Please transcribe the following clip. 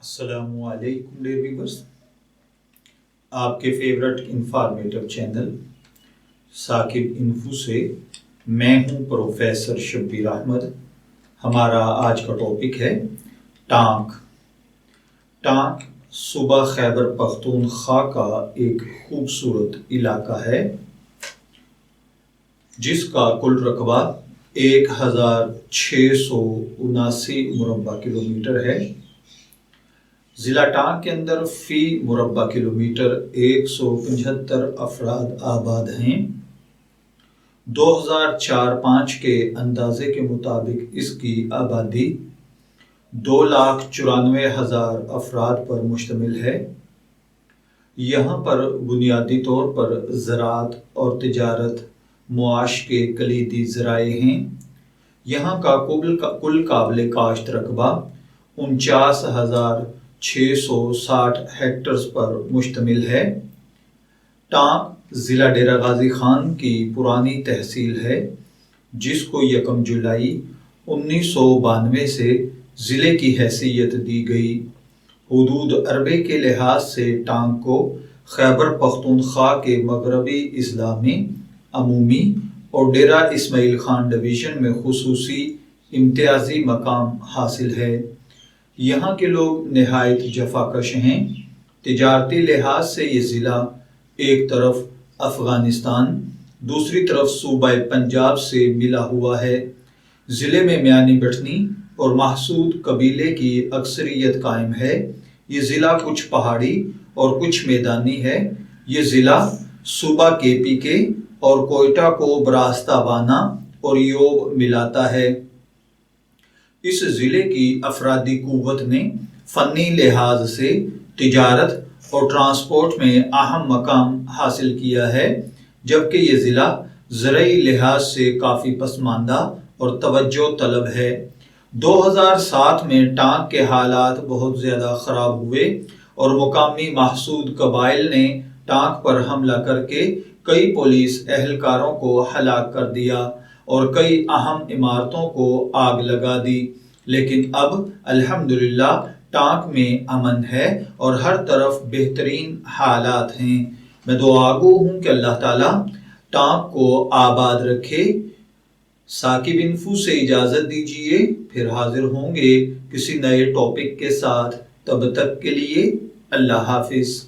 السلام علیکم dear viewers, آپ کے favourite informative channel Saqib info سے میں ہوں پروفیسر شبیر احمد۔ ہمارا آج کا ٹاپک ہے ٹانک۔ ٹانک صوبہ خیبر پختونخوا کا ایک خوبصورت علاقہ ہے جس کا کل رقبہ 1679 مربع کلومیٹر ہے۔ ضلع ٹانک کے اندر فی مربع کلومیٹر 175 افراد آباد ہیں۔ 2004-05 کے اندازے کے مطابق اس کی آبادی 2,94,000 افراد پر مشتمل ہے۔ یہاں پر بنیادی طور پر زراعت اور تجارت معاش کے کلیدی ذرائع ہیں۔ یہاں کا کل قابل کاشت رقبہ 49,660 ہیکٹرز پر مشتمل ہے۔ ٹانک ضلع ڈیرہ غازی خان کی پرانی تحصیل ہے جس کو 1 جولائی 1992 سے ضلع کی حیثیت دی گئی۔ حدود عربے کے لحاظ سے ٹانک کو خیبر پختونخوا کے مغربی اضلاع میں عمومی اور ڈیرہ اسماعیل خان ڈویژن میں خصوصی امتیازی مقام حاصل ہے۔ یہاں کے لوگ نہایت جفاکش ہیں۔ تجارتی لحاظ سے یہ ضلع ایک طرف افغانستان دوسری طرف صوبہ پنجاب سے ملا ہوا ہے۔ ضلع میں میانی بٹھنی اور محسود قبیلے کی اکثریت قائم ہے۔ یہ ضلع کچھ پہاڑی اور کچھ میدانی ہے۔ یہ ضلع صوبہ KPK اور کوئٹہ کو براستہ بانا اور یوب ملاتا ہے۔ اس ضلع کی افرادی قوت نے فنی لحاظ سے تجارت اور ٹرانسپورٹ میں اہم مقام حاصل کیا ہے، جبکہ یہ ضلع زرعی لحاظ سے کافی پسماندہ اور توجہ طلب ہے۔ 2007 میں ٹانک کے حالات بہت زیادہ خراب ہوئے اور مقامی محسود قبائل نے ٹانک پر حملہ کر کے کئی پولیس اہلکاروں کو ہلاک کر دیا اور کئی اہم عمارتوں کو آگ لگا دی، لیکن اب الحمدللہ ٹانک میں امن ہے اور ہر طرف بہترین حالات ہیں۔ میں دعا گو ہوں کہ اللہ تعالیٰ ٹانک کو آباد رکھے۔ ثاقب انفو سے اجازت دیجیے، پھر حاضر ہوں گے کسی نئے ٹاپک کے ساتھ۔ تب تک کے لیے اللہ حافظ۔